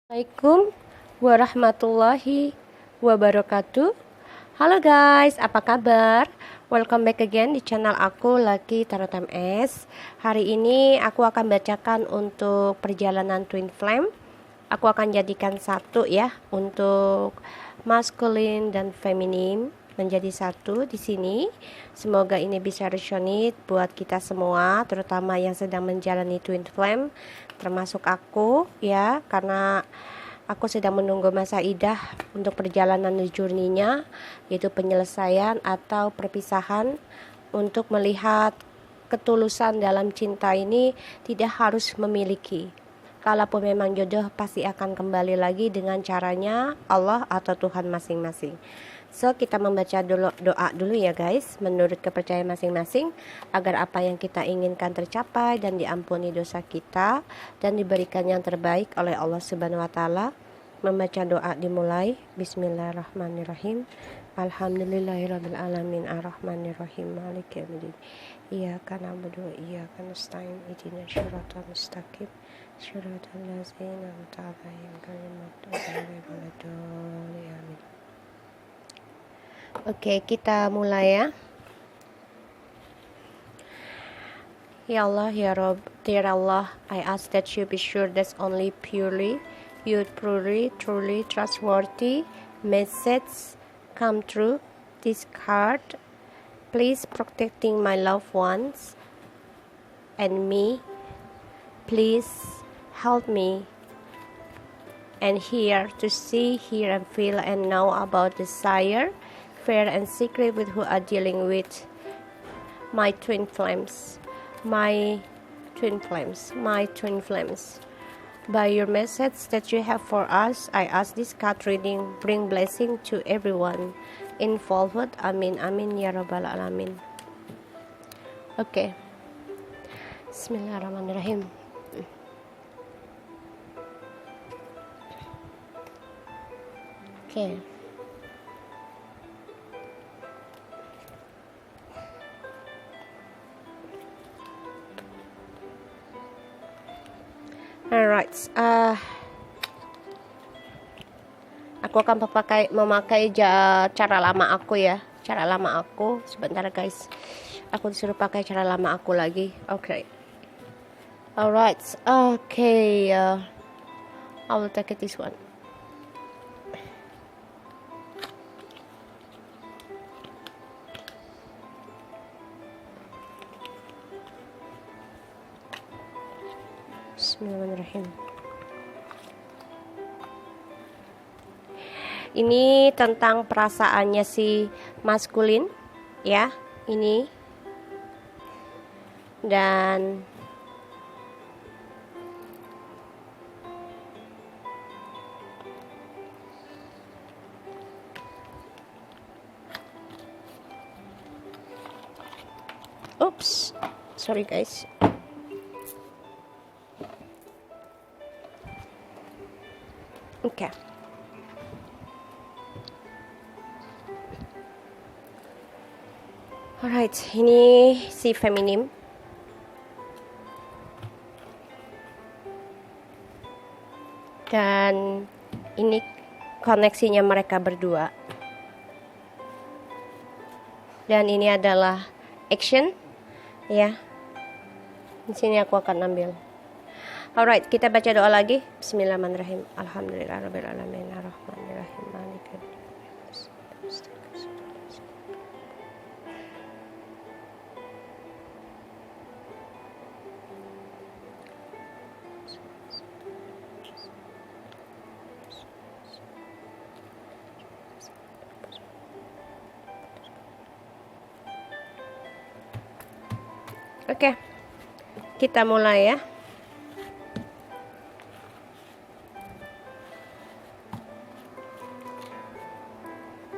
Assalamualaikum warahmatullahi wabarakatuh. Halo guys, apa kabar? Welcome back again di channel aku Lucky Tarot MS. Hari ini aku akan bacakan untuk perjalanan Twin Flame. Aku akan jadikan satu ya untuk masculine dan feminin menjadi satu di sini. Semoga ini bisa resonate buat kita semua, terutama yang sedang menjalani Twin Flame, termasuk aku ya, karena aku sedang menunggu masa idah untuk perjalanan journey-nya, yaitu penyelesaian atau perpisahan, untuk melihat ketulusan dalam cinta ini tidak harus memiliki. Kalaupun memang jodoh pasti akan kembali lagi dengan caranya Allah atau Tuhan masing-masing. So kita membaca doa dulu ya guys, menurut kepercayaan masing-masing, agar apa yang kita inginkan tercapai dan diampuni dosa kita dan diberikan yang terbaik oleh Allah Subhanahu wa taala. Membaca doa dimulai. Bismillahirrahmanirrahim. Alhamdulillahirabbil alamin arrahmanirrahim maliki yaumiddin. Iyyaka na'budu wa iyyaka nasta'in ihdinas siratal mustaqim siratal ladzina an'amta 'alaihim ghairil maghdubi 'alaihim waladdallin. Amin. Oke, kita mulai ya. Ya Allah, ya Rabb, dear Allah, I ask that you be sure that only purely, truly trustworthy message come through this card. Please protecting my loved ones and me. Please help me and here to see, hear and feel and know about desire, fear and secret with who are dealing with my twin flames. My twin flames. By your message that you have for us, I ask this card reading bring blessing to everyone involved. Amin amin ya rabbal alamin. Oke. Bismillahirrahmanirrahim. Oke. Alright, aku akan memakai cara lama aku ya. Cara lama aku, sebentar guys. Aku disuruh pakai cara lama aku lagi. Oke. Alright, okay. I will take this one. Bismillahirrahmanirrahim. Ini tentang perasaannya si maskulin ya, ini. Dan oops, sorry guys. Oke. Alright, ini si feminim. Dan ini koneksinya mereka berdua. Dan ini adalah action ya. Di sini aku akan ambil. Alright, kita baca doa lagi. Bismillahirrahmanirrahim. Alhamdulillahirabbil alamin arrahmanirrahim maliki yaumiddin. Oke. Kita mulai ya.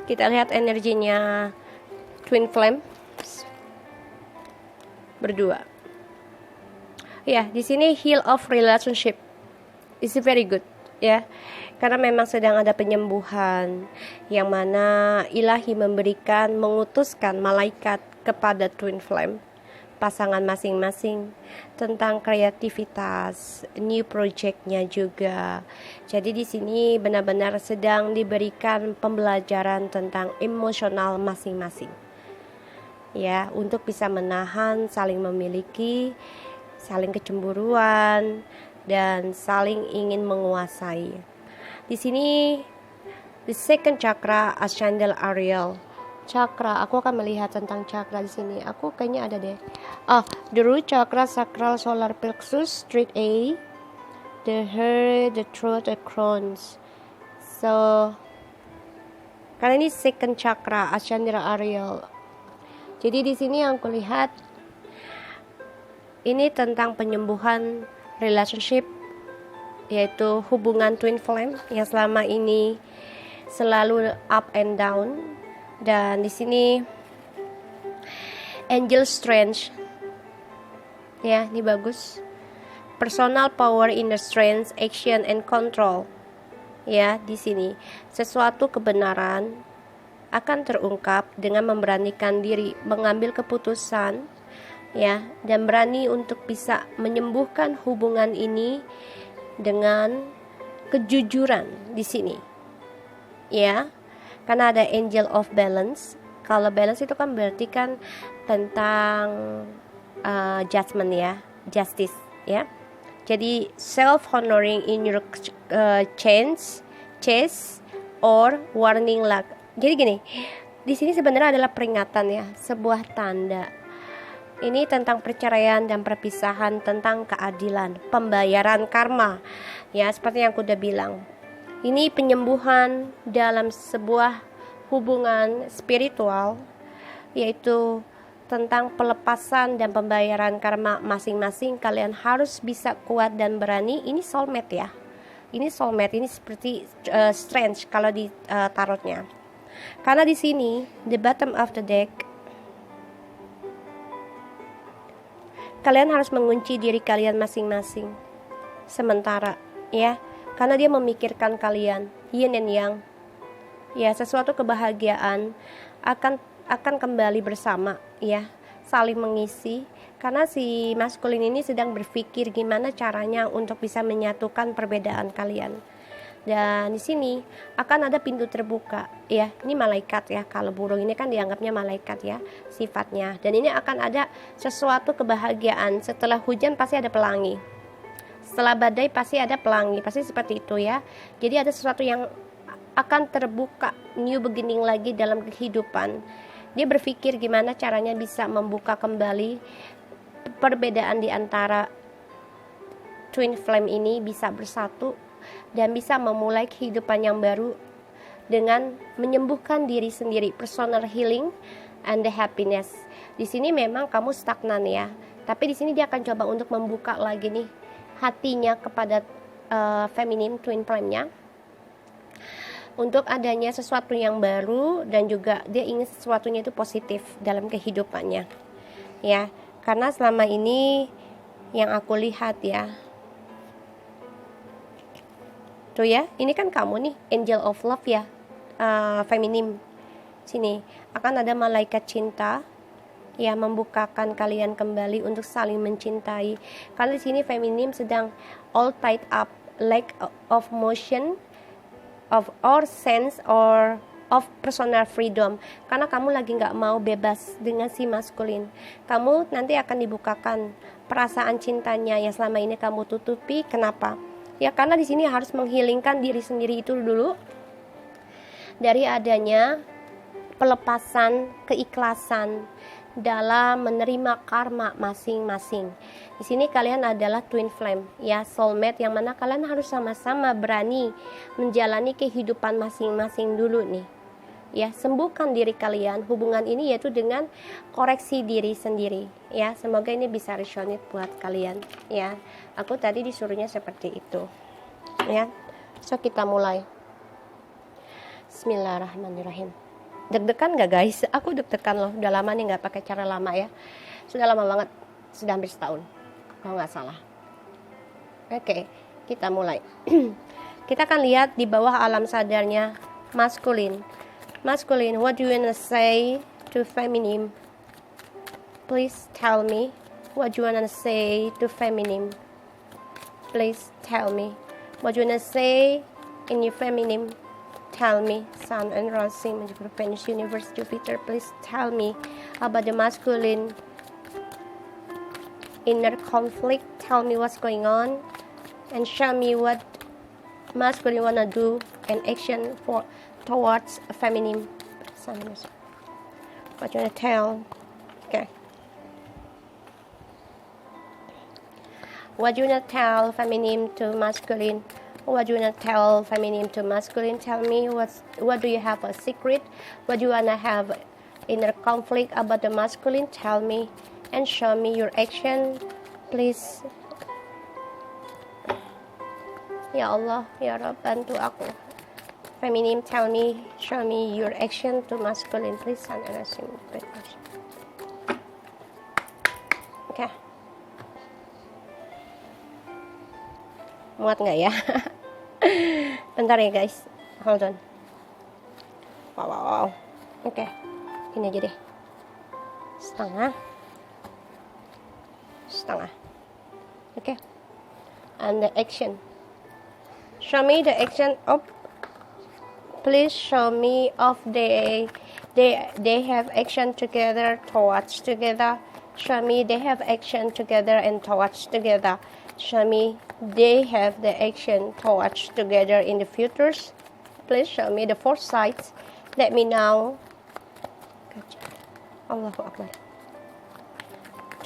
Kita lihat energinya twin flame berdua. Ya, di sini heal of relationship is very good ya. Karena memang sedang ada penyembuhan yang mana ilahi mengutuskan malaikat kepada twin flame pasangan masing-masing, tentang kreativitas, new projectnya juga. Jadi di sini benar-benar sedang diberikan pembelajaran tentang emosional masing-masing. Ya, untuk bisa menahan saling memiliki, saling kecemburuan, dan saling ingin menguasai. Di sini the second chakra Ascendal Ariel. Chakra, aku akan melihat tentang chakra di sini. Aku kayaknya ada deh. The root chakra, sacral, solar plexus, street A, the heart, the throat, the crowns. So, karena ini second chakra Ascendal Ariel. Jadi di sini yang aku lihat ini tentang penyembuhan relationship, yaitu hubungan twin flame yang selama ini selalu up and down. Dan di sini angel strength, ya, ini bagus. Personal power, inner strength, action and control. Ya, di sini sesuatu kebenaran akan terungkap dengan memberanikan diri mengambil keputusan, ya, dan berani untuk bisa menyembuhkan hubungan ini dengan kejujuran di sini. Ya. Karena ada angel of balance. Kalau balance itu kan berarti kan tentang judgment, ya, justice, ya. Jadi self honoring in your chance or warning luck. Jadi gini, di sini sebenarnya adalah peringatan, ya, sebuah tanda. Ini tentang perceraian dan perpisahan, tentang keadilan, pembayaran karma, ya, seperti yang aku udah bilang. Ini penyembuhan dalam sebuah hubungan spiritual, yaitu tentang pelepasan dan pembayaran karma masing-masing. Kalian harus bisa kuat dan berani. Ini soulmate, ya. Ini soulmate, ini seperti strange kalau di tarotnya. Karena di sini the bottom of the deck, kalian harus mengunci diri kalian masing-masing sementara, ya. Karena dia memikirkan kalian, yin and yang. Ya, sesuatu kebahagiaan akan kembali bersama, ya, saling mengisi. Karena si maskulin ini sedang berpikir gimana caranya untuk bisa menyatukan perbedaan kalian. Dan di sini akan ada pintu terbuka, ya. Ini malaikat, ya. Kalau burung ini kan dianggapnya malaikat, ya, sifatnya. Dan ini akan ada sesuatu kebahagiaan. Setelah hujan pasti ada pelangi. Setelah badai pasti ada pelangi, pasti seperti itu, ya. Jadi ada sesuatu yang akan terbuka, new beginning lagi dalam kehidupan. Dia berpikir gimana caranya bisa membuka kembali perbedaan di antara twin flame ini, bisa bersatu dan bisa memulai kehidupan yang baru dengan menyembuhkan diri sendiri, personal healing and the happiness. Di sini memang kamu stagnan, ya, tapi di sini dia akan coba untuk membuka lagi nih hatinya kepada feminim twin flame-nya untuk adanya sesuatu yang baru, dan juga dia ingin sesuatunya itu positif dalam kehidupannya, ya. Karena selama ini yang aku lihat, ya, tuh, ya, ini kan kamu nih angel of love, ya, feminim. Sini akan ada malaikat cinta, ya, membukakan kalian kembali untuk saling mencintai. Karena di sini feminim sedang all tied up, lack of motion of or sense or of personal freedom. Karena kamu lagi nggak mau bebas dengan si maskulin. Kamu nanti akan dibukakan perasaan cintanya yang selama ini kamu tutupi. Kenapa? Ya, karena di sini harus menghilingkan diri sendiri itu dulu dari adanya pelepasan, keikhlasan dalam menerima karma masing-masing. Di sini kalian adalah twin flame, ya, soulmate, yang mana kalian harus sama-sama berani menjalani kehidupan masing-masing dulu nih. Ya, sembuhkan diri kalian, hubungan ini yaitu dengan koreksi diri sendiri, ya. Semoga ini bisa resonate buat kalian, ya. Aku tadi disuruhnya seperti itu, ya. So kita mulai. Bismillahirrahmanirrahim. Deg-degan gak, guys? Aku deg-degan loh. Udah lama nih gak pakai cara lama, ya. Sudah lama banget. Sudah hampir setahun kalau gak salah. Oke, kita mulai. Kita akan lihat di bawah alam sadarnya maskulin. Maskulin, what do you wanna say to feminine? please tell me what you wanna say to feminine. Please tell me what you wanna say in your feminine. Tell me, Sun and Rising, Venus, Universe, Jupiter, please tell me about the masculine inner conflict. Tell me what's going on and show me what masculine wanna do and action for towards a feminine. Sun, what you wanna tell? Okay. What do you wanna tell feminine to masculine? What do you wanna tell feminine to masculine? Tell me what do you have a secret? What do you wanna have inner conflict about the masculine? Tell me and show me your action, please. Ya Allah, ya Rabb, bantu aku. Feminine, tell me, show me your action to masculine, please. Okay. Muat nggak ya? Bentar ya guys, hold on. Wow. Oke, ini aja deh. Setengah. Okay. And the action. Show me the action of. Please show me of they have action together towards together. Show me they have action together and towards together. Show me they have the action towards together in the futures. Please show me the foresight. Let me know. Allahu Akbar.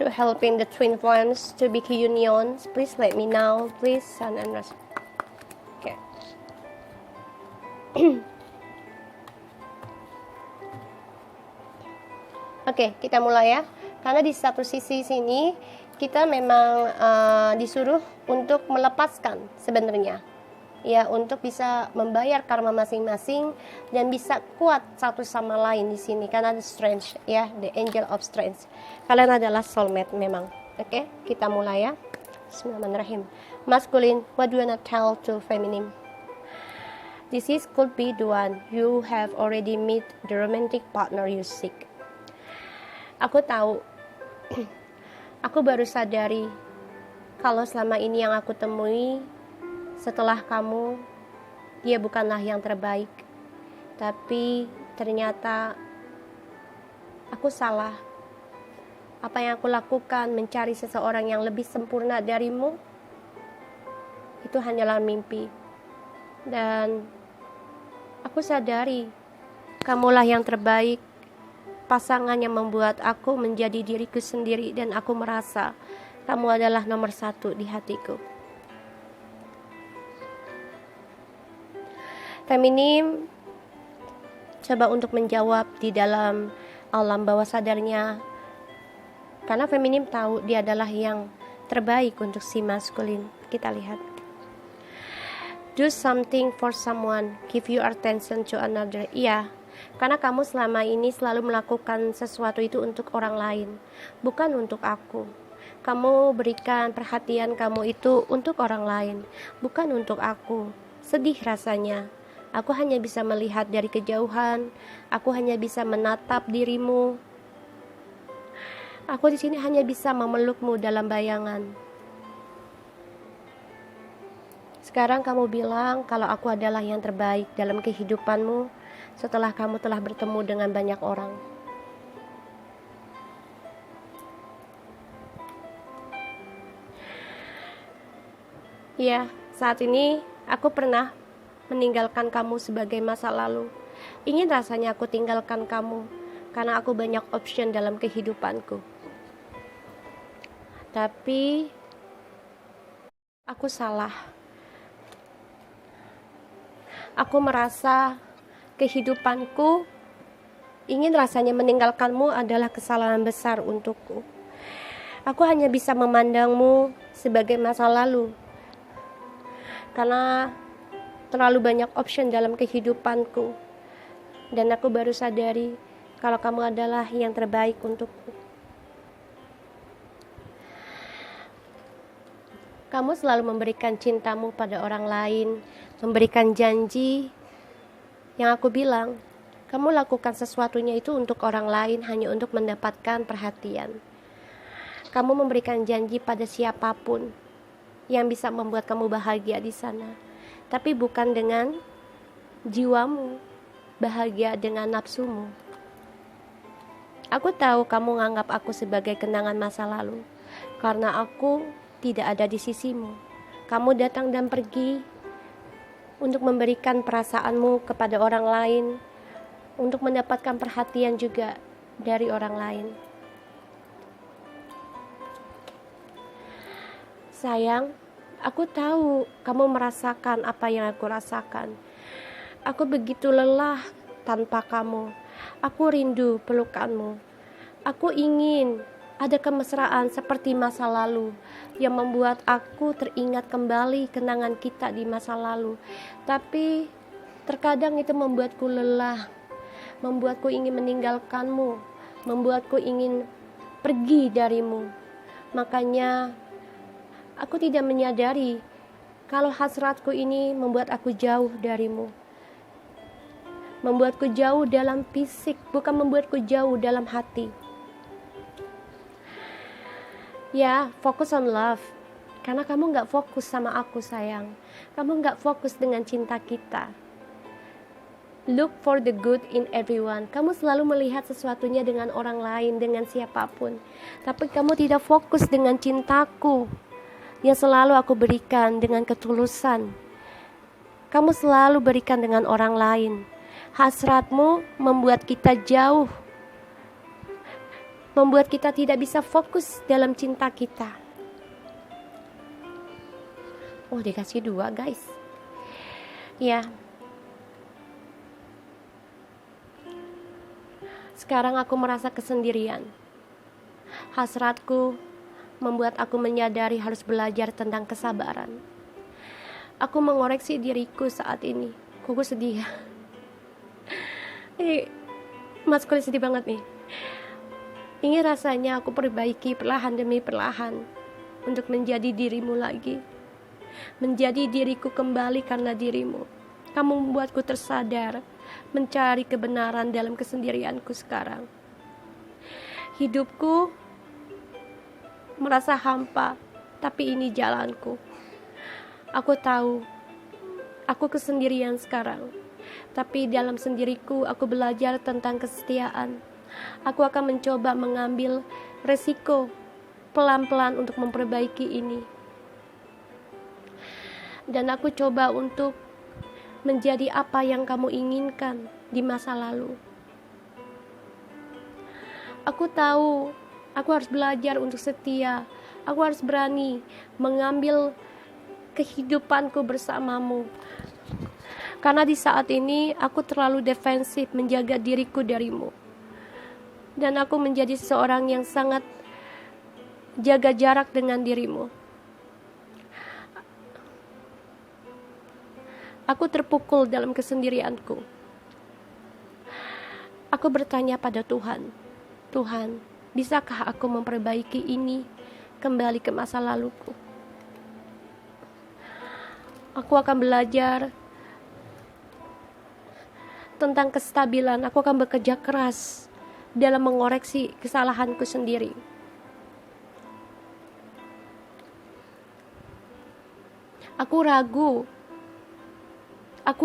To help in the twin flames to be unions. Please let me know. Please, Sun and Rising. Okay. Oke, kita mulai ya. Karena di satu sisi sini kita memang disuruh untuk melepaskan sebenarnya, ya, untuk bisa membayar karma masing-masing dan bisa kuat satu sama lain di sini karena ada strength, ya, the angel of strength. Kalian adalah soulmate memang. Oke, kita mulai ya. Bismillahirrahmanirrahim. Masculine, what do you wanna tell to feminine? This is could be the one you have already met the romantic partner you seek. Aku tahu. Aku baru sadari kalau selama ini yang aku temui setelah kamu, dia bukanlah yang terbaik. Tapi ternyata aku salah. Apa yang aku lakukan mencari seseorang yang lebih sempurna darimu, itu hanyalah mimpi. Dan aku sadari kamulah yang terbaik. Pasangan yang membuat aku menjadi diriku sendiri dan aku merasa kamu adalah nomor satu di hatiku. Feminim coba untuk menjawab di dalam alam bawah sadarnya, karena feminim tahu dia adalah yang terbaik untuk si maskulin. Kita lihat. Do something for someone, give your attention to another. Iya. Karena kamu selama ini selalu melakukan sesuatu itu untuk orang lain, bukan untuk aku. Kamu berikan perhatian kamu itu untuk orang lain, bukan untuk aku. Sedih rasanya. Aku hanya bisa melihat dari kejauhan. Aku hanya bisa menatap dirimu. Aku di sini hanya bisa memelukmu dalam bayangan. Sekarang kamu bilang kalau aku adalah yang terbaik dalam kehidupanmu. Setelah kamu telah bertemu dengan banyak orang. Ya, saat ini aku pernah meninggalkan kamu sebagai masa lalu. Ingin rasanya aku tinggalkan kamu, karena aku banyak option dalam kehidupanku. Tapi aku salah. Aku merasa kehidupanku ingin rasanya meninggalkanmu adalah kesalahan besar untukku. Aku hanya bisa memandangmu sebagai masa lalu karena terlalu banyak option dalam kehidupanku. Dan aku baru sadari kalau kamu adalah yang terbaik untukku. Kamu selalu memberikan cintamu pada orang lain, memberikan janji. Yang aku bilang, kamu lakukan sesuatunya itu untuk orang lain hanya untuk mendapatkan perhatian. Kamu memberikan janji pada siapapun yang bisa membuat kamu bahagia di sana, tapi bukan dengan jiwamu, bahagia dengan nafsumu. Aku tahu kamu menganggap aku sebagai kenangan masa lalu, karena aku tidak ada di sisimu. Kamu datang dan pergi untuk memberikan perasaanmu kepada orang lain, untuk mendapatkan perhatian juga dari orang lain. Sayang, aku tahu kamu merasakan apa yang aku rasakan. Aku begitu lelah tanpa kamu. Aku rindu pelukanmu. Aku ingin ada kemesraan seperti masa lalu yang membuat aku teringat kembali kenangan kita di masa lalu. Tapi terkadang itu membuatku lelah, membuatku ingin meninggalkanmu, membuatku ingin pergi darimu. Makanya aku tidak menyadari kalau hasratku ini membuat aku jauh darimu. Membuatku jauh dalam fisik, bukan membuatku jauh dalam hati. Ya, fokus on love. Karena kamu gak fokus sama aku, sayang. Kamu gak fokus dengan cinta kita. Look for the good in everyone. Kamu selalu melihat sesuatunya dengan orang lain, dengan siapapun. Tapi kamu tidak fokus dengan cintaku yang selalu aku berikan dengan ketulusan. Kamu selalu berikan dengan orang lain. Hasratmu membuat kita jauh, membuat kita tidak bisa fokus dalam cinta kita. Oh, dikasih 2 guys. Ya. Sekarang aku merasa kesendirian. Hasratku membuat aku menyadari harus belajar tentang kesabaran. Aku mengoreksi diriku saat ini. Kok gue sedih ya? Mas kulit sedih banget nih. Ini rasanya aku perbaiki perlahan demi perlahan untuk menjadi dirimu lagi, menjadi diriku kembali karena dirimu. Kamu membuatku tersadar, mencari kebenaran dalam kesendirianku sekarang. Hidupku merasa hampa, tapi ini jalanku. Aku tahu, aku kesendirian sekarang. Tapi dalam sendiriku aku belajar tentang kesetiaan. Aku akan mencoba mengambil resiko pelan-pelan untuk memperbaiki ini. Dan aku coba untuk menjadi apa yang kamu inginkan di masa lalu. Aku tahu aku harus belajar untuk setia. Aku harus berani mengambil kehidupanku bersamamu. Karena di saat ini aku terlalu defensif menjaga diriku darimu. Dan aku menjadi seseorang yang sangat jaga jarak dengan dirimu. Aku terpukul dalam kesendirianku. Aku bertanya pada Tuhan, Tuhan, bisakah aku memperbaiki ini kembali ke masa laluku? Aku akan belajar tentang kestabilan. Aku akan bekerja keras dalam mengoreksi kesalahanku sendiri. Aku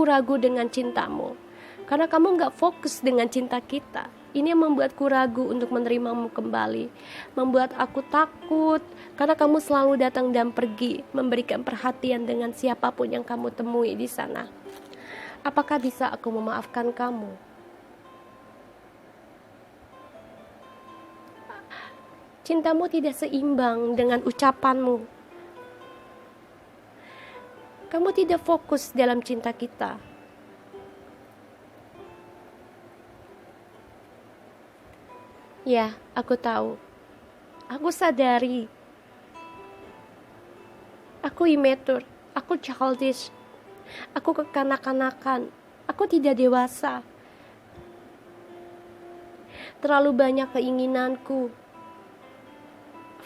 ragu dengan cintamu, karena kamu gak fokus dengan cinta kita. Ini yang membuatku ragu untuk menerimamu kembali, membuat aku takut, karena kamu selalu datang dan pergi, memberikan perhatian dengan siapapun yang kamu temui di sana. Apakah bisa aku memaafkan kamu? Cintamu tidak seimbang dengan ucapanmu. Kamu tidak fokus dalam cinta kita. Ya, aku tahu. Aku sadari. Aku immature. Aku childish. Aku kekanak-kanakan. Aku tidak dewasa. Terlalu banyak keinginanku,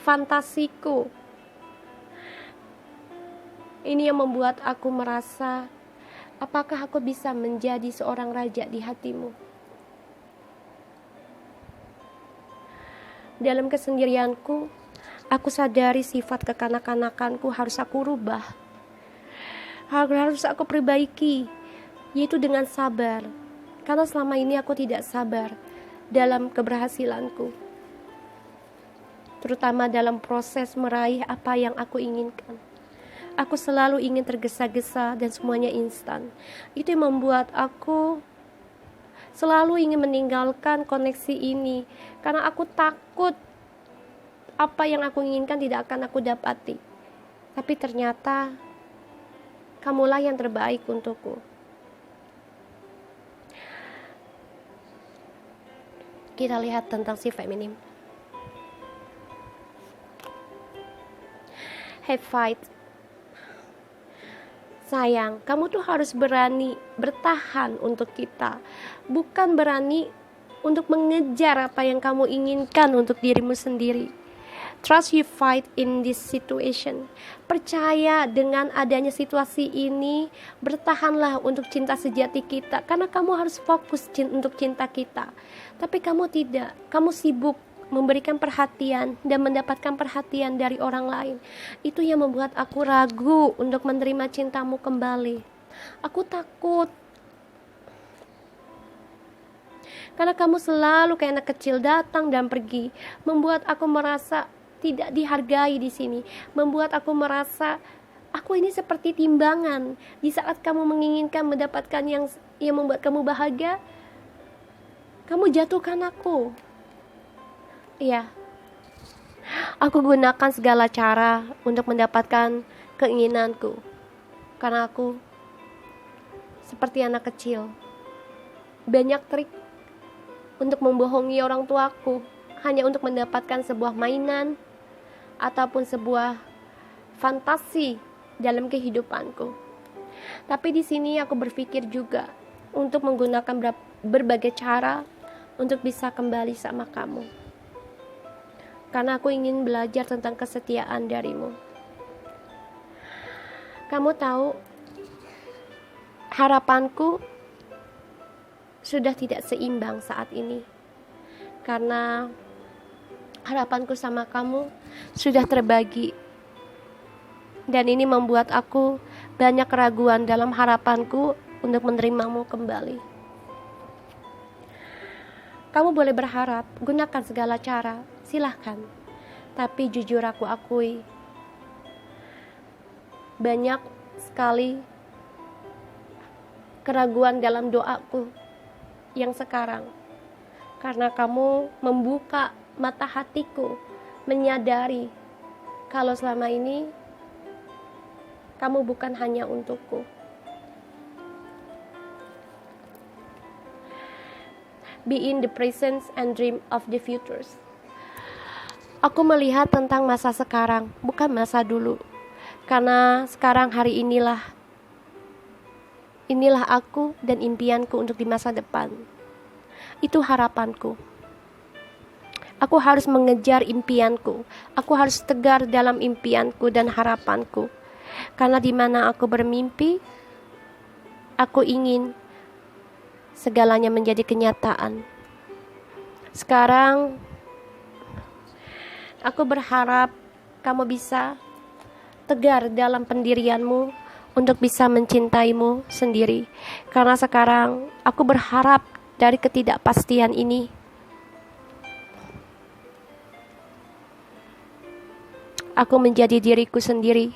fantasiku. Ini yang membuat aku merasa, apakah aku bisa menjadi seorang raja di hatimu? Dalam kesendirianku, Aku sadari sifat kekanak-kanakanku harus aku rubah, harus aku perbaiki, yaitu dengan sabar. Karena selama ini aku tidak sabar dalam keberhasilanku, terutama dalam proses meraih apa yang aku inginkan. Aku selalu ingin tergesa-gesa dan semuanya instan. Itu yang membuat aku selalu ingin meninggalkan koneksi ini, karena aku takut apa yang aku inginkan tidak akan aku dapati. Tapi ternyata kamulah yang terbaik untukku. Kita lihat tentang si feminim. Have fight. Sayang, kamu tuh harus berani bertahan untuk kita, bukan berani untuk mengejar apa yang kamu inginkan untuk dirimu sendiri. Trust you fight in this situation. Percaya dengan adanya situasi ini, bertahanlah untuk cinta sejati kita, karena kamu harus fokus untuk cinta kita. Tapi kamu tidak, kamu sibuk memberikan perhatian dan mendapatkan perhatian dari orang lain. Itu yang membuat aku ragu untuk menerima cintamu kembali. Aku takut, karena kamu selalu kayak anak kecil, datang dan pergi, membuat aku merasa tidak dihargai di sini, membuat aku merasa aku ini seperti timbangan. Di saat kamu menginginkan mendapatkan yang membuat kamu bahagia, kamu jatuhkan aku. Iya, aku gunakan segala cara untuk mendapatkan keinginanku, karena aku seperti anak kecil, banyak trik untuk membohongi orang tuaku hanya untuk mendapatkan sebuah mainan ataupun sebuah fantasi dalam kehidupanku. Tapi di sini aku berpikir juga untuk menggunakan berbagai cara untuk bisa kembali sama kamu, karena aku ingin belajar tentang kesetiaan darimu. Kamu tahu, harapanku sudah tidak seimbang saat ini, karena harapanku sama kamu sudah terbagi, dan ini membuat aku banyak keraguan dalam harapanku untuk menerimamu kembali. Kamu boleh berharap, gunakan segala cara, silahkan. Tapi jujur aku akui, banyak sekali keraguan dalam doaku yang sekarang, karena kamu membuka mata hatiku, menyadari kalau selama ini kamu bukan hanya untukku. Be in the present and dream of the futures. Aku melihat tentang masa sekarang, bukan masa dulu. Karena sekarang, hari inilah aku dan impianku untuk di masa depan. Itu harapanku. Aku harus mengejar impianku. Aku harus tegar dalam impianku dan harapanku. Karena di mana aku bermimpi, aku ingin segalanya menjadi kenyataan. Sekarang, aku berharap kamu bisa tegar dalam pendirianmu untuk bisa mencintaimu sendiri. Karena sekarang, aku berharap dari ketidakpastian ini, aku menjadi diriku sendiri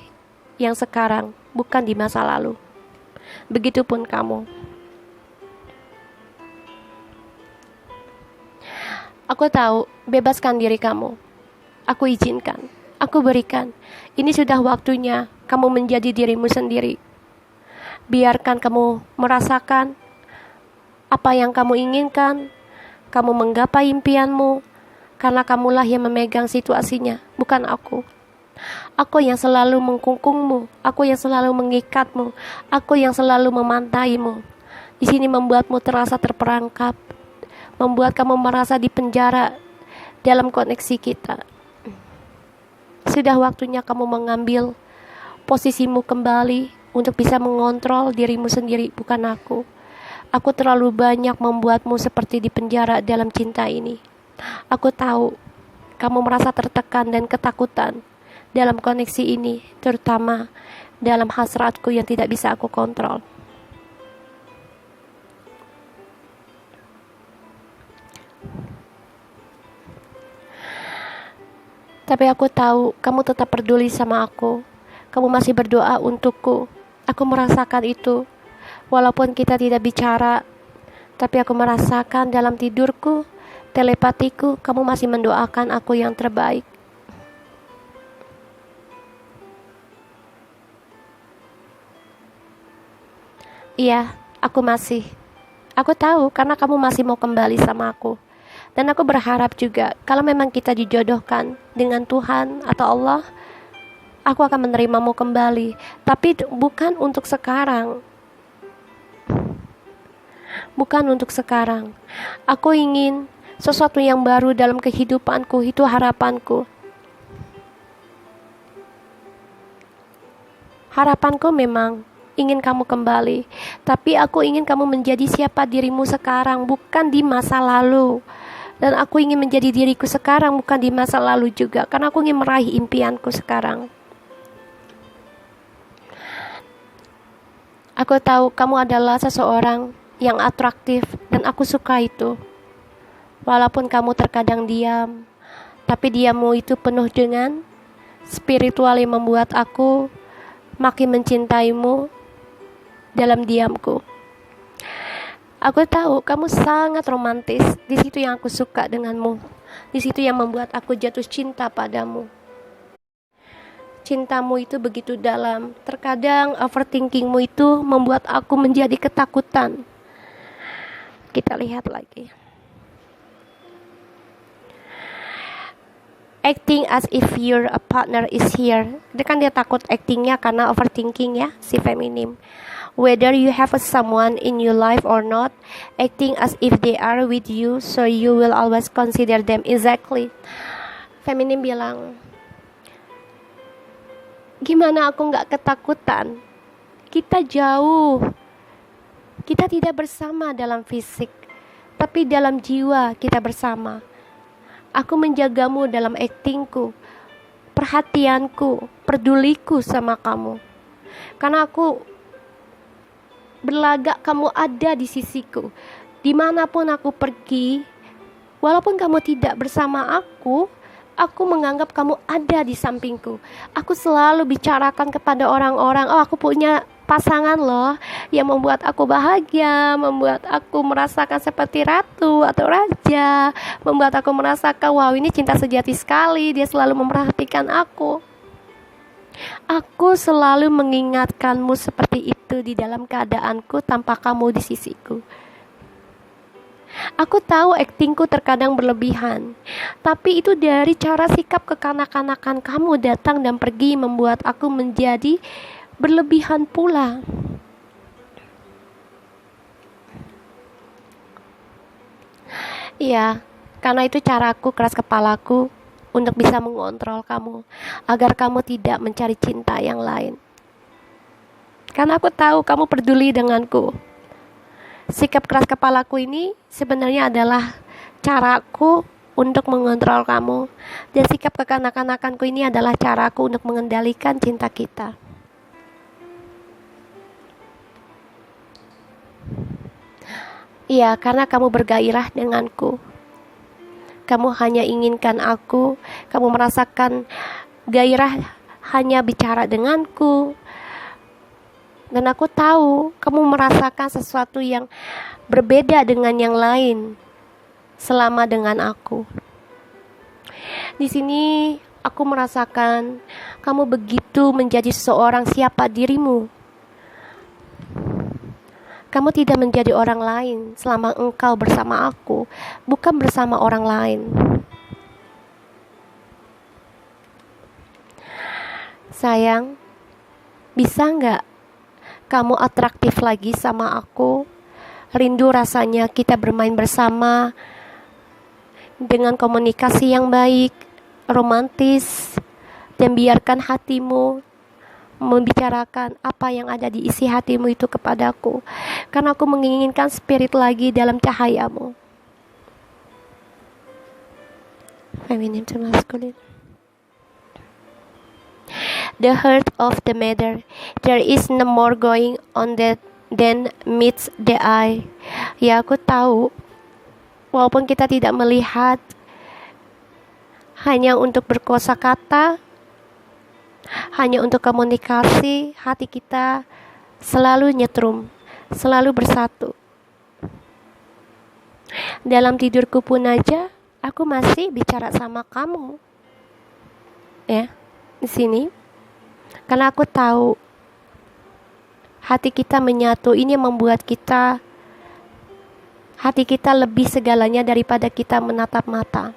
yang sekarang, bukan di masa lalu. Begitupun kamu. Aku tahu, bebaskan diri kamu. Aku izinkan, aku berikan. Ini sudah waktunya kamu menjadi dirimu sendiri. Biarkan kamu merasakan apa yang kamu inginkan, kamu menggapai impianmu, karena kamulah yang memegang situasinya, bukan aku. Aku yang selalu mengkungkungmu, aku yang selalu mengikatmu, aku yang selalu memantaimu. Di sini membuatmu terasa terperangkap, membuat kamu merasa di penjara dalam koneksi kita. Sudah waktunya kamu mengambil posisimu kembali untuk bisa mengontrol dirimu sendiri, bukan aku. Aku terlalu banyak membuatmu seperti di penjara dalam cinta ini. Aku tahu kamu merasa tertekan dan ketakutan dalam koneksi ini, terutama dalam hasratku yang tidak bisa aku kontrol. Tapi aku tahu kamu tetap peduli sama aku. Kamu masih berdoa untukku. Aku merasakan itu. Walaupun kita tidak bicara, tapi aku merasakan dalam tidurku, telepatiku, kamu masih mendoakan aku yang terbaik. Iya, aku masih. Aku tahu karena kamu masih mau kembali sama aku. Dan aku berharap juga kalau memang kita dijodohkan dengan Tuhan atau Allah, aku akan menerimamu kembali. Tapi bukan untuk sekarang. Bukan untuk sekarang. Aku ingin sesuatu yang baru dalam kehidupanku, itu harapanku. Harapanku memang ingin kamu kembali, tapi aku ingin kamu menjadi siapa dirimu sekarang, bukan di masa lalu. Dan aku ingin menjadi diriku sekarang, bukan di masa lalu juga, karena aku ingin meraih impianku sekarang. Aku tahu kamu adalah seseorang yang atraktif, dan aku suka itu. Walaupun kamu terkadang diam, tapi diammu itu penuh dengan spiritual yang membuat aku makin mencintaimu dalam diamku. Aku tahu kamu sangat romantis. Di situ yang aku suka denganmu. Di situ yang membuat aku jatuh cinta padamu. Cintamu itu begitu dalam. Terkadang overthinkingmu itu membuat aku menjadi ketakutan. Kita lihat lagi. Acting as if your partner is here. Dia takut actingnya karena overthinking ya, si feminim. Whether you have someone in your life or not, acting as if they are with you, so you will always consider them. Exactly. Feminim bilang, gimana aku gak ketakutan? Kita jauh. Kita tidak bersama dalam fisik, tapi dalam jiwa kita bersama. Aku menjagamu dalam aktingku, perhatianku, peduliku sama kamu. Karena aku berlagak kamu ada di sisiku. Dimanapun aku pergi, walaupun kamu tidak bersama aku menganggap kamu ada di sampingku. Aku selalu bicarakan kepada orang-orang, oh aku punya pasangan loh, yang membuat aku bahagia, membuat aku merasakan seperti ratu atau raja, membuat aku merasakan wow ini cinta sejati sekali, dia selalu memperhatikan aku. Aku selalu mengingatkanmu seperti itu di dalam keadaanku tanpa kamu di sisiku. Aku tahu aktingku terkadang berlebihan, tapi itu dari cara sikap kekanak-kanakan kamu datang dan pergi membuat aku menjadi berlebihan pula. Iya, karena itu caraku, keras kepalaku untuk bisa mengontrol kamu, agar kamu tidak mencari cinta yang lain. Karena aku tahu kamu peduli denganku. Sikap keras kepalaku ini sebenarnya adalah caraku untuk mengontrol kamu. Dan sikap kekanak-kanakanku ini adalah caraku untuk mengendalikan cinta kita. Iya, karena kamu bergairah denganku. Kamu hanya inginkan aku, kamu merasakan gairah hanya bicara denganku. Dan aku tahu kamu merasakan sesuatu yang berbeda dengan yang lain selama dengan aku. Di sini aku merasakan kamu begitu menjadi seseorang siapa dirimu. Kamu tidak menjadi orang lain selama engkau bersama aku, bukan bersama orang lain. Sayang, bisa gak kamu atraktif lagi sama aku? Rindu rasanya kita bermain bersama dengan komunikasi yang baik, romantis, dan biarkan hatimu membicarakan apa yang ada di isi hatimu itu kepadaku, karena aku menginginkan spirit lagi dalam cahayamu. Feminim to masculine. The heart of the matter. There is no more going on that than meets the eye. Ya, aku tahu. Walaupun kita tidak melihat, hanya untuk berkosakata, hanya untuk komunikasi, hati kita selalu nyetrum, selalu bersatu. Dalam tidurku pun aja, aku masih bicara sama kamu. Ya, di sini. Karena aku tahu hati kita menyatu, ini membuat hati kita lebih segalanya daripada kita menatap mata.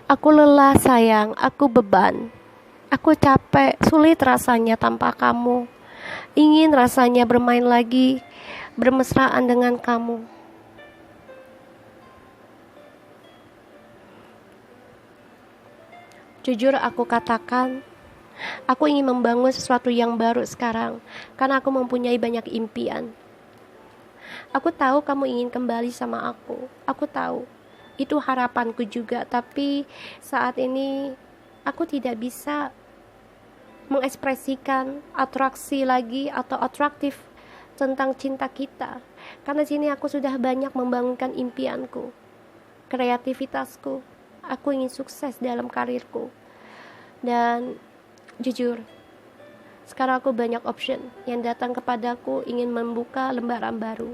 Aku lelah sayang, aku beban. Aku capek, sulit rasanya tanpa kamu. Ingin rasanya bermain lagi, bermesraan dengan kamu. Jujur aku katakan, aku ingin membangun sesuatu yang baru sekarang, karena aku mempunyai banyak impian. Aku tahu kamu ingin kembali sama aku. Aku tahu, itu harapanku juga. Tapi saat ini, aku tidak bisa mengekspresikan atraksi lagi atau atraktif tentang cinta kita. Karena sini aku sudah banyak membangunkan impianku, kreativitasku. Aku ingin sukses dalam karirku. Dan jujur, sekarang aku banyak option yang datang kepadaku, ingin membuka lembaran baru.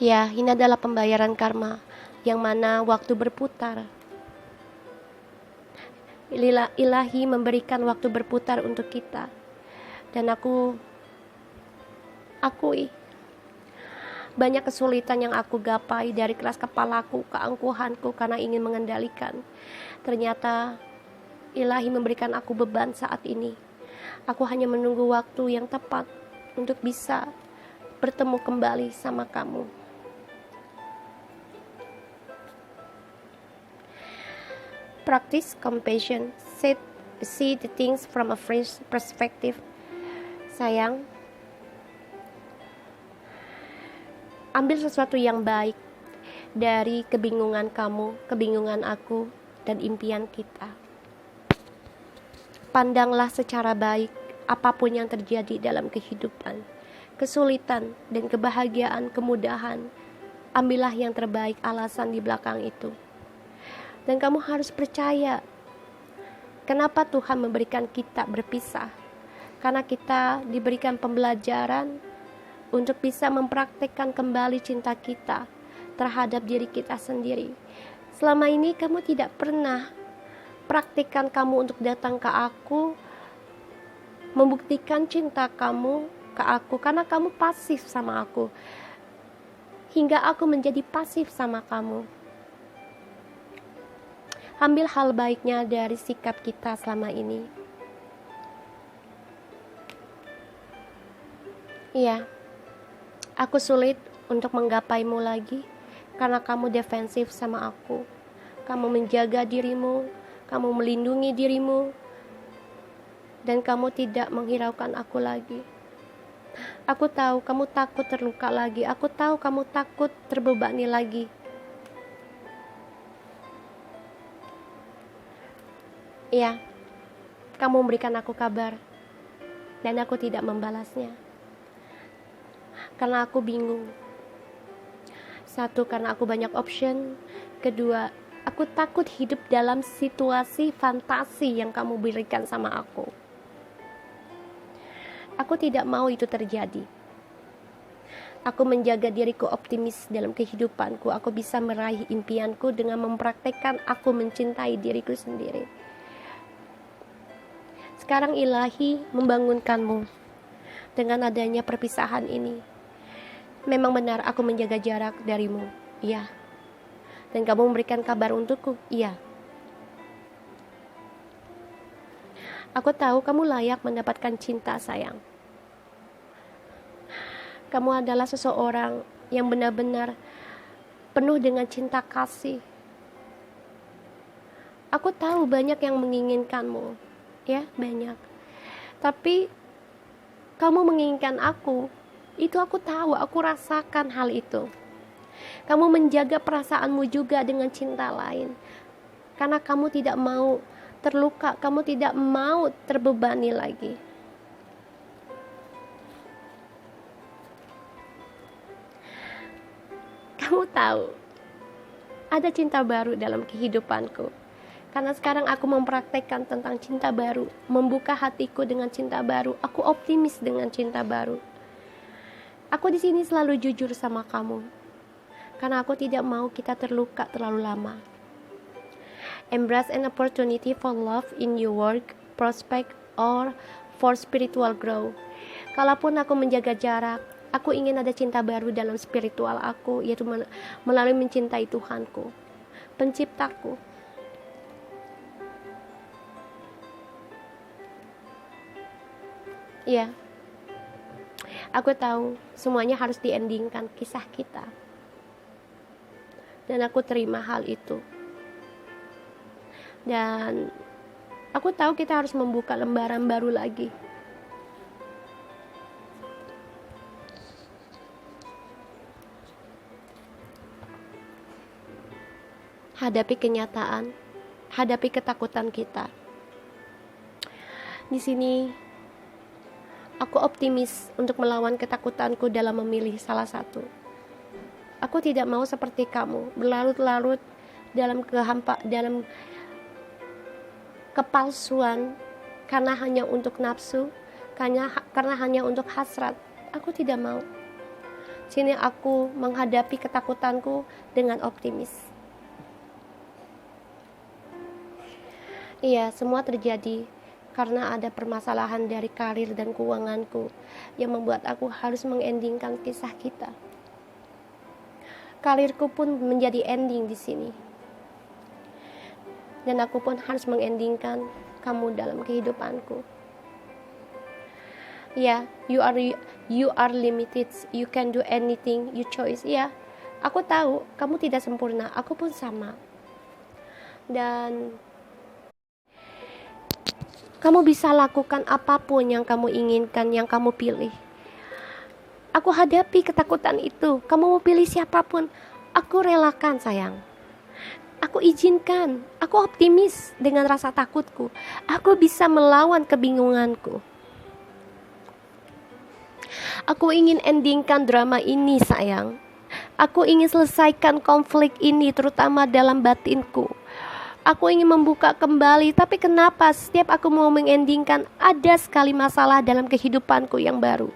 Ya, ini adalah pembayaran karma, yang mana waktu berputar. Ilahi memberikan waktu berputar untuk kita. Dan aku akui banyak kesulitan yang aku gapai dari keras kepalaku, keangkuhanku karena ingin mengendalikan. Ternyata Ilahi memberikan aku beban saat ini. Aku hanya menunggu waktu yang tepat untuk bisa bertemu kembali sama kamu. Practice compassion. See the things from a fresh perspective. Sayang, ambil sesuatu yang baik dari kebingungan kamu, kebingungan aku, dan impian kita. Pandanglah secara baik apapun yang terjadi dalam kehidupan. Kesulitan dan kebahagiaan, kemudahan. Ambillah yang terbaik, alasan di belakang itu. Dan kamu harus percaya, kenapa Tuhan memberikan kita berpisah? Karena kita diberikan pembelajaran untuk bisa mempraktekkan kembali cinta kita terhadap diri kita sendiri. Selama ini kamu tidak pernah praktikkan kamu untuk datang ke aku, membuktikan cinta kamu ke aku, karena kamu pasif sama aku, hingga aku menjadi pasif sama kamu. Ambil hal baiknya dari sikap kita selama ini. Iya, aku sulit untuk menggapaimu lagi karena kamu defensif sama aku. Kamu menjaga dirimu, kamu melindungi dirimu, dan kamu tidak menghiraukan aku lagi. Aku tahu kamu takut terluka lagi. Aku tahu kamu takut terbebani lagi. Iya, kamu memberikan aku kabar, dan aku tidak membalasnya. Karena aku bingung. Satu, karena aku banyak option. Kedua, aku takut hidup dalam situasi fantasi yang kamu berikan sama aku. Aku tidak mau itu terjadi. Aku menjaga diriku optimis dalam kehidupanku. Aku bisa meraih impianku dengan mempraktekkan aku mencintai diriku sendiri. Sekarang Ilahi membangunkanmu dengan adanya perpisahan ini. Memang benar aku menjaga jarak darimu, iya. Dan kamu memberikan kabar untukku, iya. Aku tahu kamu layak mendapatkan cinta, sayang. Kamu adalah seseorang yang benar-benar penuh dengan cinta kasih. Aku tahu banyak yang menginginkanmu, ya, banyak. Tapi Kamu menginginkan aku. Itu aku tahu, aku rasakan hal itu. Kamu menjaga perasaanmu juga dengan cinta lain. Karena kamu tidak mau terluka, kamu tidak mau terbebani lagi. Kamu tahu, ada cinta baru dalam kehidupanku. Karena sekarang aku mempraktekkan tentang cinta baru, membuka hatiku dengan cinta baru. Aku optimis dengan cinta baru. Aku di sini selalu jujur sama kamu, karena aku tidak mau kita terluka terlalu lama. Embrace an opportunity for love in your work, prospect, or for spiritual growth. Kalaupun aku menjaga jarak, aku ingin ada cinta baru dalam spiritual aku, yaitu melalui mencintai Tuhanku, penciptaku. Ya, aku tahu semuanya harus diendingkan kisah kita. Dan aku terima hal itu. Dan aku tahu kita harus membuka lembaran baru lagi. Hadapi kenyataan, hadapi ketakutan kita. Di sini aku optimis untuk melawan ketakutanku dalam memilih salah satu. Aku tidak mau seperti kamu, berlarut-larut dalam dalam kepalsuan karena hanya untuk nafsu, karena hanya untuk hasrat. Aku tidak mau. Sini aku menghadapi ketakutanku dengan optimis. Iya, semua terjadi karena ada permasalahan dari karir dan keuanganku yang membuat aku harus mengendingkan kisah kita. Karirku pun menjadi ending di sini. Dan aku pun harus mengendingkan kamu dalam kehidupanku. Ya, you are limited. You can do anything you choose. Ya, aku tahu kamu tidak sempurna. Aku pun sama. Dan kamu bisa lakukan apapun yang kamu inginkan, yang kamu pilih. Aku hadapi ketakutan itu. Kamu mau pilih siapapun, aku relakan sayang. Aku izinkan. Aku optimis dengan rasa takutku. Aku bisa melawan kebingunganku. Aku ingin endingkan drama ini sayang. Aku ingin selesaikan konflik ini, terutama dalam batinku. Aku ingin membuka kembali, tapi kenapa setiap aku mau mengendingkan ada sekali masalah dalam kehidupanku yang baru?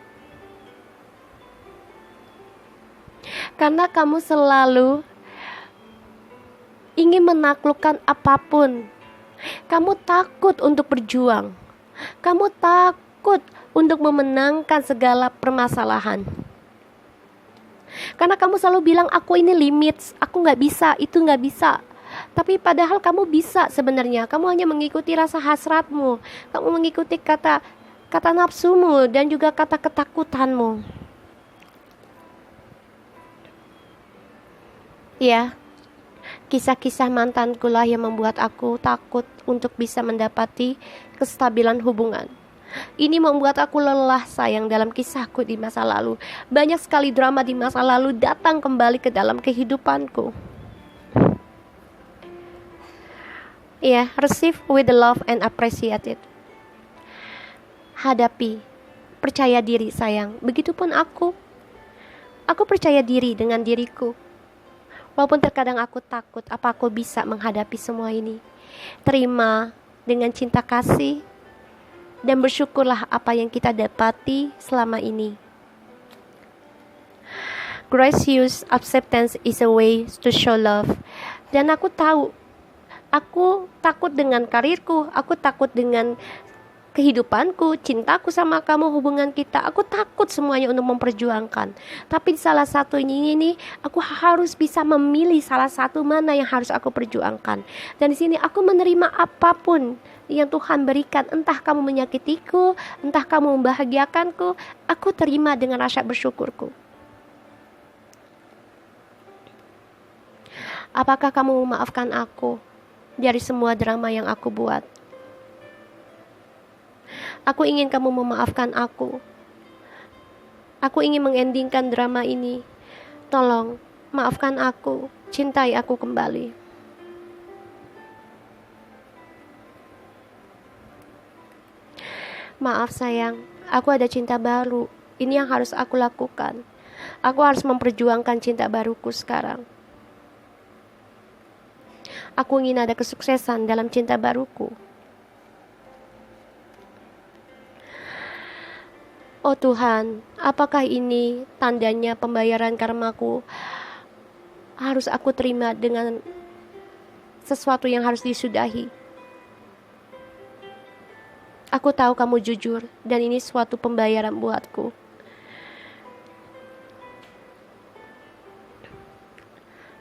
Karena kamu selalu ingin menaklukkan apapun. Kamu takut untuk berjuang. Kamu takut untuk memenangkan segala permasalahan. Karena kamu selalu bilang, aku ini limit, aku gak bisa, itu gak bisa. Tapi padahal kamu bisa sebenarnya. Kamu hanya mengikuti rasa hasratmu. Kamu mengikuti kata nafsumu dan juga kata ketakutanmu. Ya, kisah-kisah mantanku lah yang membuat aku takut untuk bisa mendapati kestabilan hubungan. Ini membuat aku lelah sayang dalam kisahku di masa lalu. Banyak sekali drama di masa lalu datang kembali ke dalam kehidupanku. Ya, receive with the love and appreciate it. Hadapi, percaya diri sayang. Begitupun aku. Aku percaya diri dengan diriku. Walaupun terkadang aku takut, apa aku bisa menghadapi semua ini? Terima dengan cinta kasih dan bersyukurlah apa yang kita dapati selama ini. Gracious acceptance is a way to show love. Dan aku tahu, aku takut dengan karirku, aku takut dengan kehidupanku, cintaku sama kamu, hubungan kita. Aku takut semuanya untuk memperjuangkan. Tapi salah satu ini aku harus bisa memilih salah satu mana yang harus aku perjuangkan. Dan di sini aku menerima apapun yang Tuhan berikan. Entah kamu menyakitiku, entah kamu membahagiakanku, aku terima dengan rasa bersyukurku. Apakah kamu memaafkan aku dari semua drama yang aku buat? Aku ingin kamu memaafkan aku Aku ingin mengendingkan drama ini. Tolong, maafkan aku, cintai aku kembali. Maaf sayang, aku ada cinta baru. Ini yang harus aku lakukan. Aku harus memperjuangkan cinta baruku sekarang. Aku ingin ada kesuksesan dalam cinta baruku. Oh Tuhan, apakah ini tandanya pembayaran karmaku harus aku terima dengan sesuatu yang harus disudahi? Aku tahu kamu jujur dan ini suatu pembayaran buatku.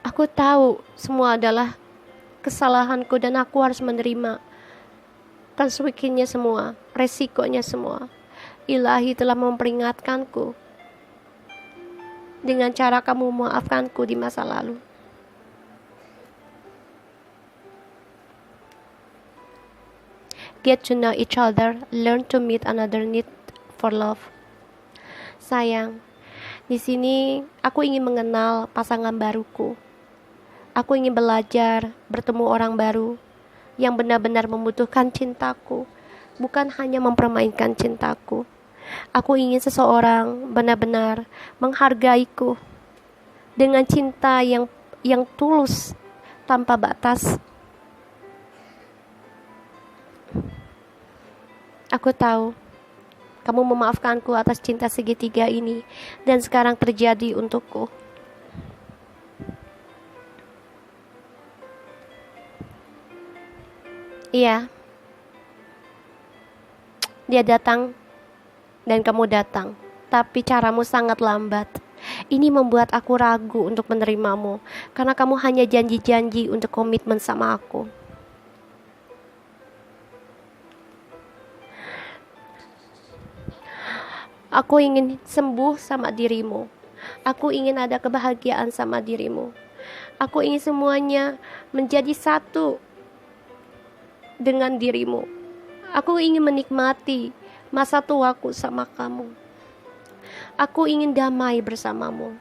Aku tahu semua adalah kesalahanku dan aku harus menerima konsekuensinya semua, resikonya semua. Ilahi telah memperingatkanku dengan cara kamu memaafkanku di masa lalu. Get to know each other, learn to meet another need for love. Sayang, di sini aku ingin mengenal pasangan baruku. Aku ingin belajar bertemu orang baru yang benar-benar membutuhkan cintaku, bukan hanya mempermainkan cintaku. Aku ingin seseorang benar-benar menghargaiku dengan cinta yang tulus tanpa batas. Aku tahu kamu memaafkanku atas cinta segitiga ini dan sekarang terjadi untukku. Iya, dia datang dan kamu datang, tapi caramu sangat lambat. Ini membuat aku ragu untuk menerimamu, karena kamu hanya janji-janji untuk komitmen sama aku. Aku ingin sembuh sama dirimu. Aku ingin ada kebahagiaan sama dirimu. Aku ingin semuanya menjadi satu dengan dirimu. Aku ingin menikmati masa tuaku sama kamu. Aku ingin damai bersamamu.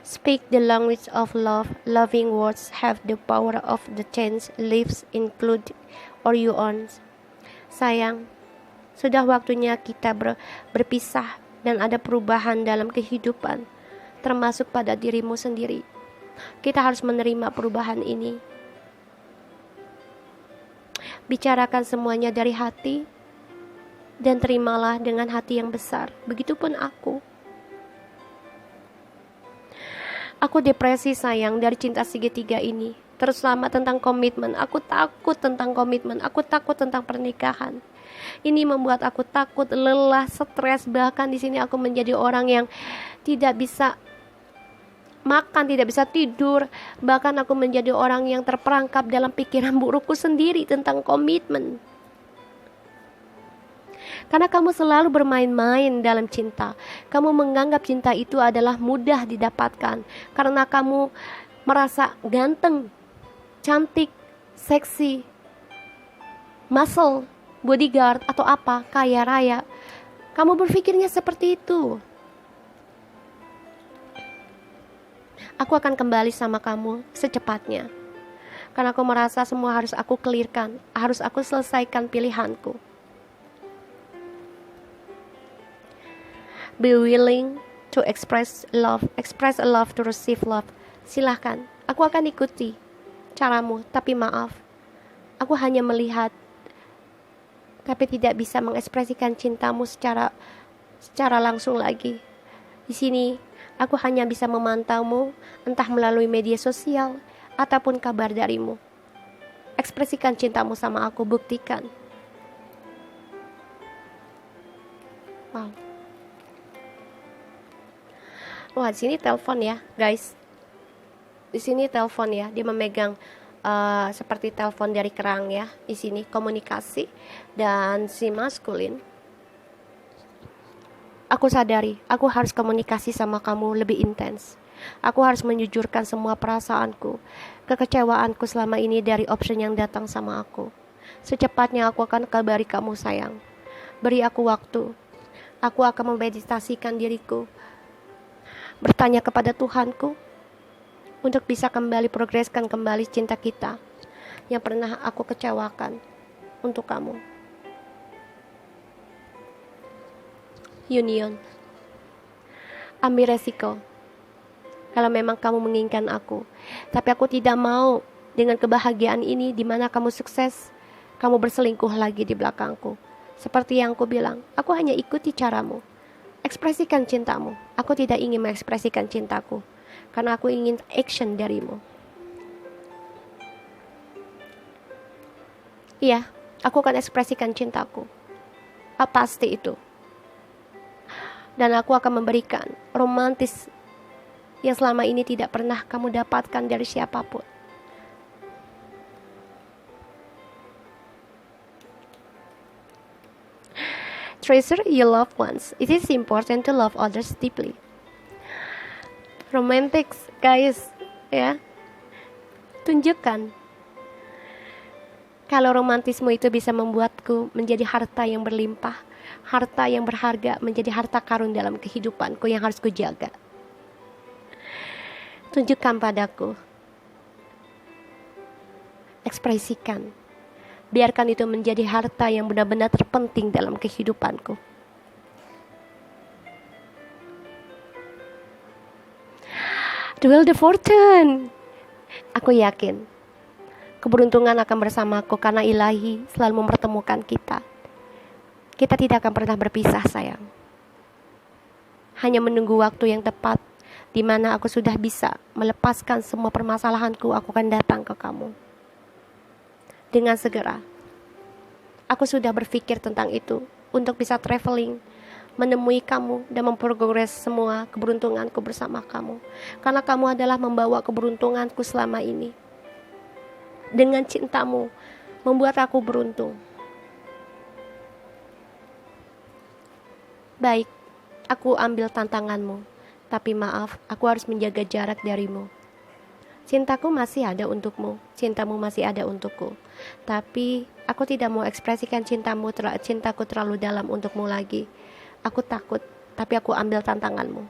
Speak the language of love. Loving words have the power of the change lives include or you own. Sayang, sudah waktunya kita berpisah dan ada perubahan dalam kehidupan, termasuk pada dirimu sendiri. Kita harus menerima perubahan ini. Bicarakan semuanya dari hati dan terimalah dengan hati yang besar. Begitupun aku. Aku depresi sayang dari cinta segitiga ini. Terutama tentang komitmen. Aku takut tentang komitmen. Aku takut tentang pernikahan. Ini membuat aku takut, lelah, stres. Bahkan di sini aku menjadi orang yang tidak bisa makan, tidak bisa tidur. Bahkan aku menjadi orang yang terperangkap dalam pikiran burukku sendiri tentang komitmen. Karena kamu selalu bermain-main dalam cinta. Kamu menganggap cinta itu adalah mudah didapatkan. Karena kamu merasa ganteng, cantik, seksi, muscle, bodyguard atau apa, kaya raya. Kamu berpikirnya seperti itu. Aku akan kembali sama kamu secepatnya. Karena aku merasa semua harus aku clearkan, harus aku selesaikan pilihanku. Be willing to express love to receive love. Silahkan, aku akan ikuti caramu, tapi maaf, aku hanya melihat, tapi tidak bisa mengekspresikan cintamu secara langsung lagi. Di sini, aku hanya bisa memantaumu, entah melalui media sosial ataupun kabar darimu. Ekspresikan cintamu sama aku, buktikan. Wow. Wah, di sini telepon ya, guys. Di sini telepon ya, dia memegang seperti telepon dari kerang ya. Di sini komunikasi dan si maskulin. Aku sadari, aku harus komunikasi sama kamu lebih intens. Aku harus menjujurkan semua perasaanku, kekecewaanku selama ini dari option yang datang sama aku. Secepatnya aku akan kabari kamu sayang. Beri aku waktu. Aku akan memeditasikan diriku, bertanya kepada Tuhanku untuk bisa kembali progreskan kembali cinta kita yang pernah aku kecewakan untuk kamu. Union. Ambil resiko. Kalau memang kamu menginginkan aku, tapi aku tidak mau dengan kebahagiaan ini di mana kamu sukses, kamu berselingkuh lagi di belakangku. Seperti yang aku bilang, aku hanya ikuti caramu. Ekspresikan cintamu. Aku tidak ingin mengekspresikan cintaku, karena aku ingin action darimu. Iya, aku akan ekspresikan cintaku. Pasti itu. Dan aku akan memberikan romantis yang selama ini tidak pernah kamu dapatkan dari siapapun. Treasure your loved ones. It is important to love others deeply. Romantics, guys, ya. Tunjukkan kalau romantismu itu bisa membuatku menjadi harta yang berlimpah, harta yang berharga, menjadi harta karun dalam kehidupanku yang harus kujaga. Tunjukkan padaku. Ekspresikan. Biarkan itu menjadi harta yang benar-benar terpenting dalam kehidupanku. Duel the Fortune. Aku yakin keberuntungan akan bersamaku karena Ilahi selalu mempertemukan kita. Kita tidak akan pernah berpisah sayang. Hanya menunggu waktu yang tepat di mana aku sudah bisa melepaskan semua permasalahanku, aku akan datang ke kamu. Dengan segera. Aku sudah berpikir tentang itu untuk bisa traveling, menemui kamu dan memprogres semua keberuntunganku bersama kamu. Karena kamu adalah membawa keberuntunganku selama ini. Dengan cintamu membuat aku beruntung. Baik, aku ambil tantanganmu, tapi maaf, aku harus menjaga jarak darimu. Cintaku masih ada untukmu, cintamu masih ada untukku. Tapi aku tidak mau ekspresikan cintaku terlalu dalam untukmu lagi. Aku takut, tapi aku ambil tantanganmu.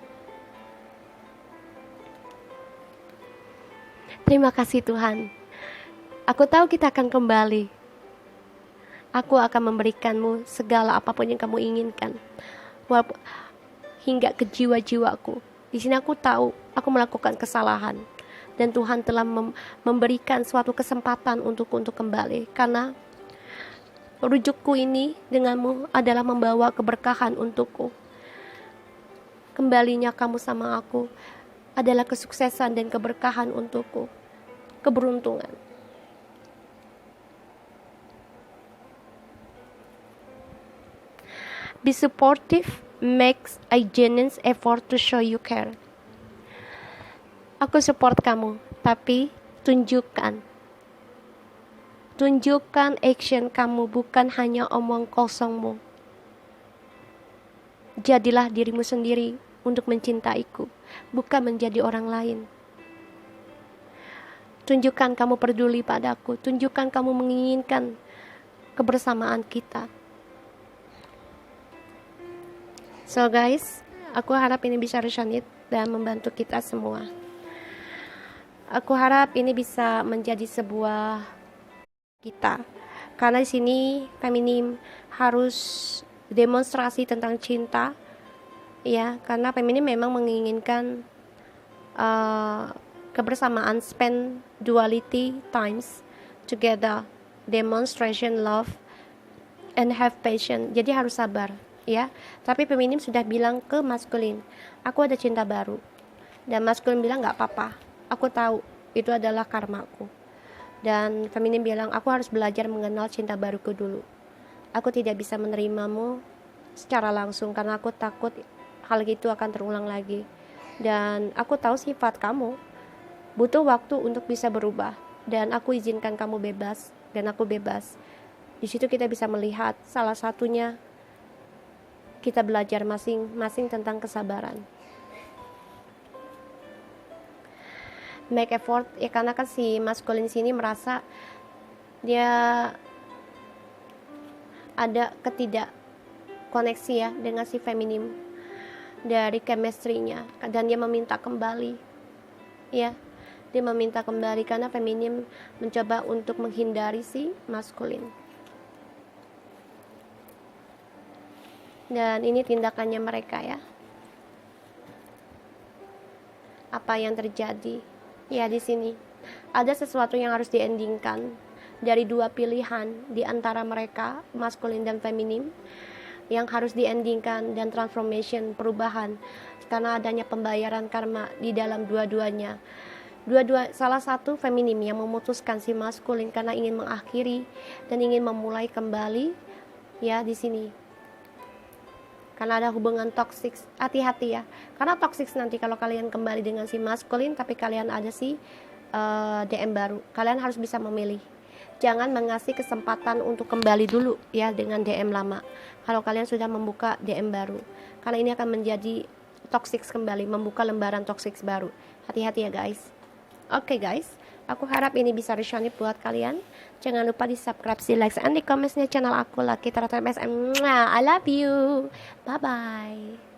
Terima kasih Tuhan. Aku tahu kita akan kembali. Aku akan memberikanmu segala apapun yang kamu inginkan. Hingga ke jiwa-jiwaku. Di sini aku tahu aku melakukan kesalahan. Dan Tuhan telah memberikan suatu kesempatan untuk kembali. Karena rujukku ini denganmu adalah membawa keberkahan untukku. Kembalinya kamu sama aku adalah kesuksesan dan keberkahan untukku. Keberuntungan. Be supportive makes a genuine effort to show you care. Aku support kamu, tapi tunjukkan action kamu, bukan hanya omong kosongmu. Jadilah dirimu sendiri untuk mencintaiku, bukan menjadi orang lain. Tunjukkan kamu peduli padaku, tunjukkan kamu menginginkan kebersamaan kita. So guys, aku harap ini bisa resonate dan membantu kita semua. Aku harap ini bisa menjadi sebuah kita. Karena di sini feminim harus demonstrasi tentang cinta. Ya, karena feminim memang menginginkan kebersamaan, spend duality times together, demonstration love and have patience. Jadi harus sabar, ya. Tapi feminim sudah bilang ke maskulin, aku ada cinta baru. Dan maskulin bilang gak apa-apa, aku tahu itu adalah karmaku. Dan feminim bilang, aku harus belajar mengenal cinta baruku dulu. Aku tidak bisa menerimamu secara langsung karena aku takut hal itu akan terulang lagi. Dan aku tahu sifat kamu butuh waktu untuk bisa berubah. Dan aku izinkan kamu bebas, dan aku bebas. Di situ kita bisa melihat salah satunya kita belajar masing-masing tentang kesabaran. Make effort, ya karena kan si maskulin sini merasa dia ada ketidak koneksi ya dengan si feminim dari chemistry-nya, dan dia meminta kembali ya. Dia meminta kembali karena feminim mencoba untuk menghindari si maskulin. Dan ini tindakannya mereka ya. Apa yang terjadi? Ya, di sini ada sesuatu yang harus diendingkan dari dua pilihan di antara mereka, maskulin dan feminim, yang harus diendingkan dan transformation, perubahan, karena adanya pembayaran karma di dalam dua-duanya. Salah satu feminim yang memutuskan si maskulin karena ingin mengakhiri dan ingin memulai kembali ya di sini. Karena ada hubungan toksik, hati-hati ya. Karena toksik nanti kalau kalian kembali dengan si maskulin tapi kalian ada si DM baru, kalian harus bisa memilih. Jangan mengasih kesempatan untuk kembali dulu ya dengan DM lama kalau kalian sudah membuka DM baru, karena ini akan menjadi toksik kembali, membuka lembaran toksik baru. Hati-hati ya guys. Oke guys, aku harap ini bisa resonate buat kalian. Jangan lupa di subscribe, di like, and di comments channel aku Lucky Tarot MS. I love you. Bye bye.